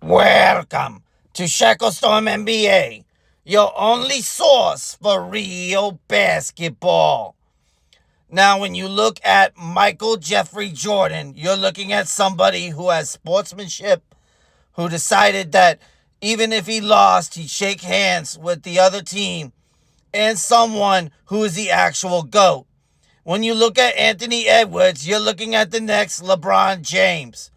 Welcome to Shackle Storm NBA, your only source for real basketball. Now, when you look at Michael Jeffrey Jordan, you're looking at somebody who has sportsmanship, who decided that even if he lost, he'd shake hands with the other team, and someone who is the actual GOAT. When you look at Anthony Edwards, you're looking at the next LeBron James.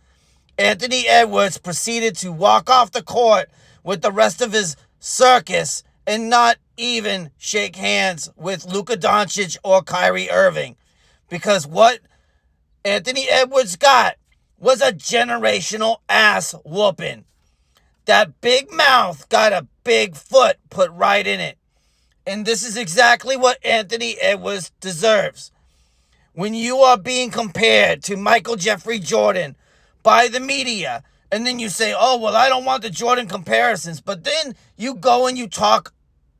Anthony Edwards proceeded to walk off the court with the rest of his circus and not even shake hands with Luka Doncic or Kyrie Irving. Because what Anthony Edwards got was a generational ass whooping. That big mouth got a big foot put right in it. And this is exactly what Anthony Edwards deserves. When you are being compared to Michael Jeffrey Jordan by the media, and then you say, oh, well, I don't want the Jordan comparisons, but then you go and you talk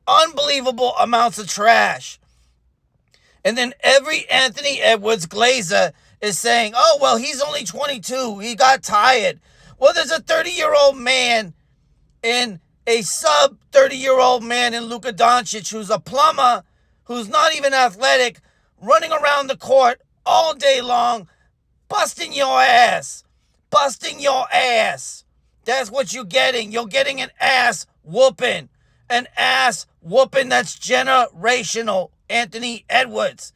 unbelievable amounts of trash. And then every Anthony Edwards glazer is saying, oh, well, he's only 22. He got tired. Well, there's a 30-year-old man and a sub-30-year-old man in Luka Doncic who's a plumber, who's not even athletic, running around the court all day long, busting your ass. Busting your ass. That's what you're getting. You're getting an ass whooping. An ass whooping that's generational, Anthony Edwards.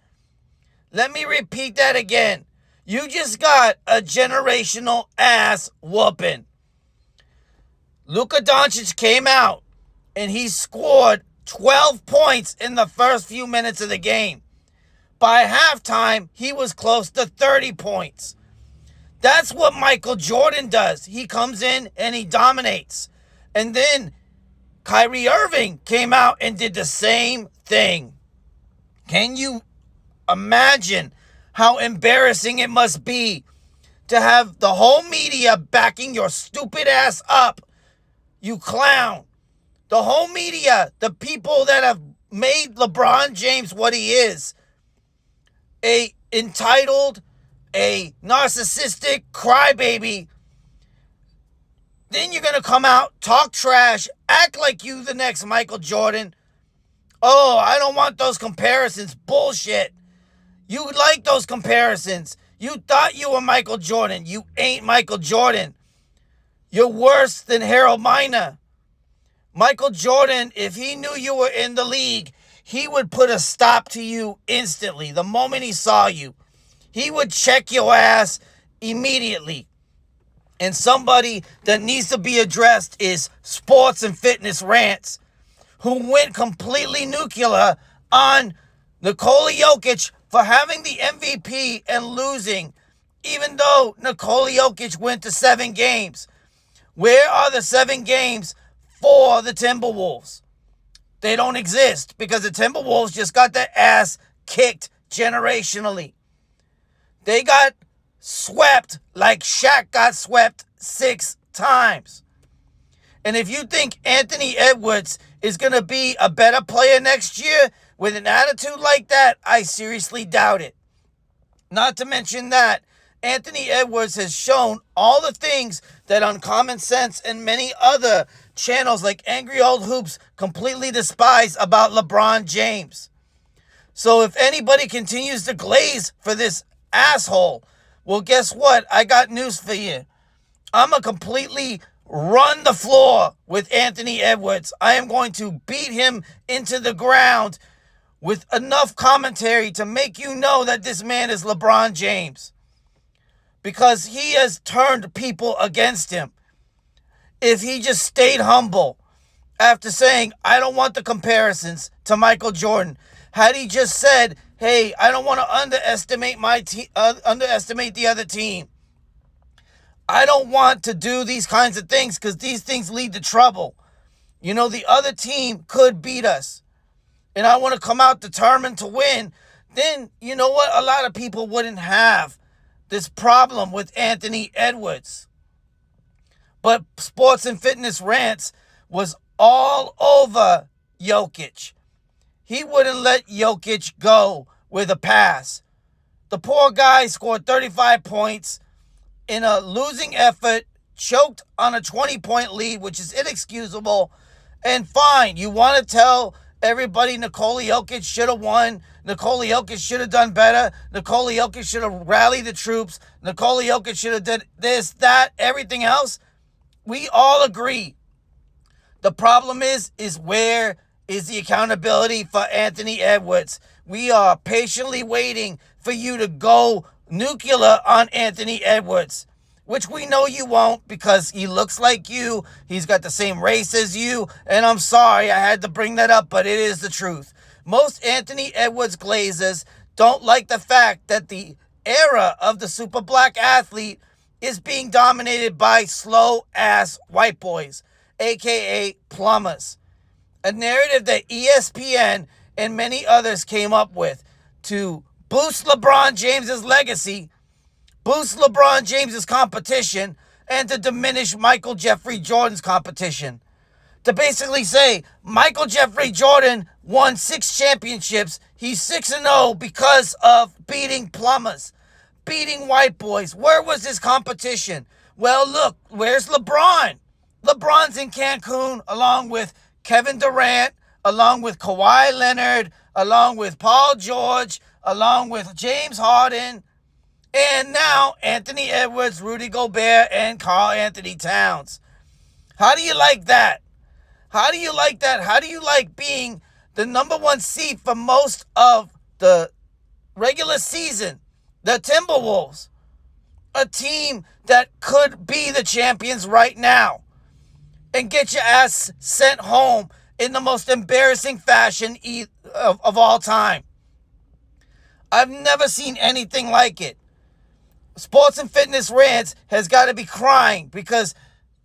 Let me repeat that again. You just got a generational ass whooping. Luka Doncic came out and he scored 12 points in the first few minutes of the game. By halftime, he was close to 30 points. That's what Michael Jordan does. He comes in and he dominates. And then Kyrie Irving came out and did the same thing. Can you imagine how embarrassing it must be to have the whole media backing your stupid ass up, you clown? The whole media, the people that have made LeBron James what he is, a entitled, a narcissistic crybaby. Then you're going to come out, talk trash, act like you the next Michael Jordan. Oh, I don't want those comparisons. Bullshit. You like those comparisons. You thought you were Michael Jordan. You ain't Michael Jordan. You're worse than Harold Miner. Michael Jordan, if he knew you were in the league, he would put a stop to you instantly the moment he saw you. He would check your ass immediately. And somebody that needs to be addressed is Sports and Fitness Rants, who went completely nuclear on Nikola Jokic for having the MVP and losing, even though Nikola Jokic went to 7 games. Where are the 7 games for the Timberwolves? They don't exist because the Timberwolves just got their ass kicked generationally. They got swept like Shaq got swept 6 times. And if you think Anthony Edwards is going to be a better player next year with an attitude like that, I seriously doubt it. Not to mention that Anthony Edwards has shown all the things that Uncommon Sense and many other channels like Angry Old Hoops completely despise about LeBron James. So if anybody continues to glaze for this asshole, well, guess what? I got news for you. I'm going to completely run the floor with Anthony Edwards. I am going to beat him into the ground with enough commentary to make you know that this man is LeBron James. Because he has turned people against him. If he just stayed humble after saying, I don't want the comparisons to Michael Jordan. Had he just said, hey, I don't want to underestimate the other team. I don't want to do these kinds of things because these things lead to trouble. You know, the other team could beat us. And I want to come out determined to win. Then, you know what? A lot of people wouldn't have this problem with Anthony Edwards. But Sports and Fitness Rants was all over Jokic. He wouldn't let Jokic go with a pass. The poor guy scored 35 points in a losing effort, choked on a 20-point lead, which is inexcusable. And fine, you want to tell everybody Nikola Jokic should have won. Nikola Jokic should have done better. Nikola Jokic should have rallied the troops. Nikola Jokic should have done this, that, everything else. We all agree. The problem is where is the accountability for Anthony Edwards? We are patiently waiting for you to go nuclear on Anthony Edwards, which we know you won't because he looks like you. He's got the same race as you. And I'm sorry I had to bring that up, but it is the truth. Most Anthony Edwards Glazers don't like the fact that the era of the super black athlete is being dominated by slow-ass white boys, a.k.a. plumbers. A narrative that ESPN and many others came up with to boost LeBron James's legacy, boost LeBron James's competition, and to diminish Michael Jeffrey Jordan's competition. To basically say, Michael Jeffrey Jordan won 6 championships. He's 6-0 because of beating plumbers, beating white boys. Where was his competition? Well, look, where's LeBron? LeBron's in Cancun along with Kevin Durant, along with Kawhi Leonard, along with Paul George, along with James Harden, and now Anthony Edwards, Rudy Gobert, and Karl Anthony Towns. How do you like that? How do you like that? How do you like being the number 1 seed for most of the regular season? The Timberwolves, a team that could be the champions right now, and get your ass sent home in the most embarrassing fashion of all time. I've never seen anything like it. Sports and Fitness Rants has got to be crying because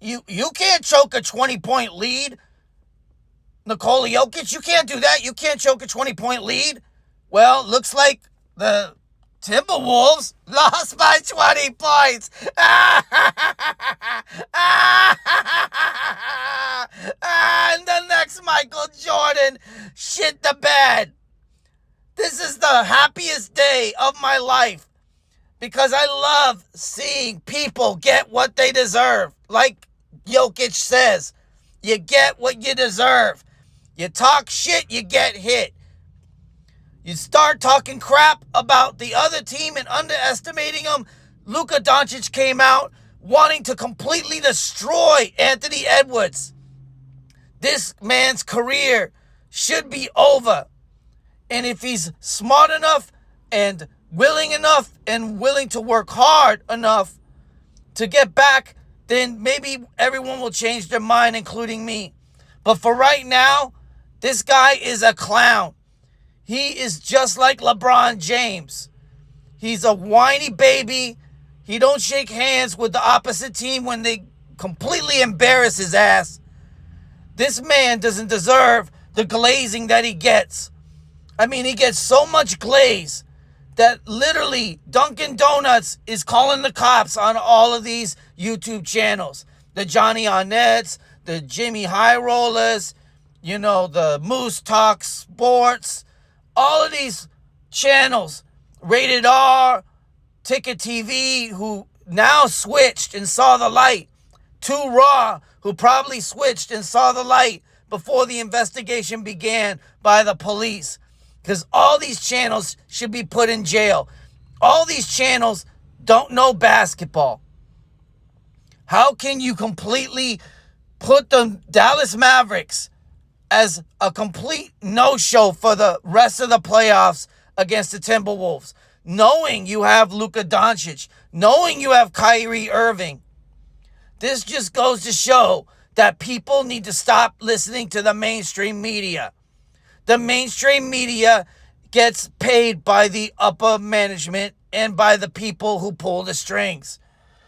you can't choke a 20-point lead. Nikola Jokic, you can't do that. You can't choke a 20-point lead. Well, looks like the Timberwolves lost by 20 points. And the next Michael Jordan shit the bed. This is the happiest day of my life because I love seeing people get what they deserve. Like Jokic says, you get what you deserve. You talk shit, you get hit. You start talking crap about the other team and underestimating them. Luka Doncic came out wanting to completely destroy Anthony Edwards. This man's career should be over. And if he's smart enough and willing to work hard enough to get back, then maybe everyone will change their mind, including me. But for right now, this guy is a clown. He is just like LeBron James. He's a whiny baby. He don't shake hands with the opposite team when they completely embarrass his ass. This man doesn't deserve the glazing that he gets. I mean, he gets so much glaze that literally Dunkin' Donuts is calling the cops on all of these YouTube channels. The Johnny Arnett's, the Jimmy High Rollers, the Moose Talk Sports, all of these channels, Rated R, Ticket TV, who now switched and saw the light, Too Raw, who probably switched and saw the light before the investigation began by the police. Because all these channels should be put in jail. All these channels don't know basketball. How can you completely put the Dallas Mavericks as a complete no-show for the rest of the playoffs against the Timberwolves, knowing you have Luka Doncic, knowing you have Kyrie Irving? This just goes to show that people need to stop listening to the mainstream media. The mainstream media gets paid by the upper management and by the people who pull the strings.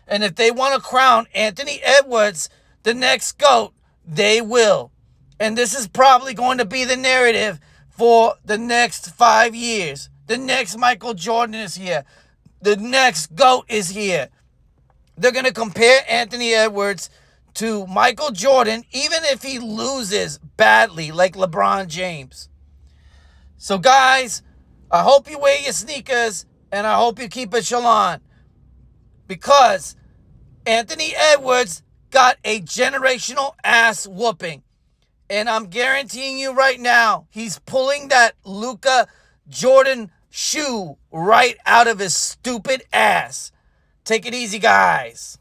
And if they want to crown Anthony Edwards the next GOAT, they will. And this is probably going to be the narrative for the next 5 years. The next Michael Jordan is here. The next GOAT is here. They're going to compare Anthony Edwards to Michael Jordan, even if he loses badly like LeBron James. So guys, I hope you wear your sneakers and I hope you keep it Shalon. Because Anthony Edwards got a generational ass whooping. And I'm guaranteeing you right now, he's pulling that Luka Jordan shoe right out of his stupid ass. Take it easy, guys.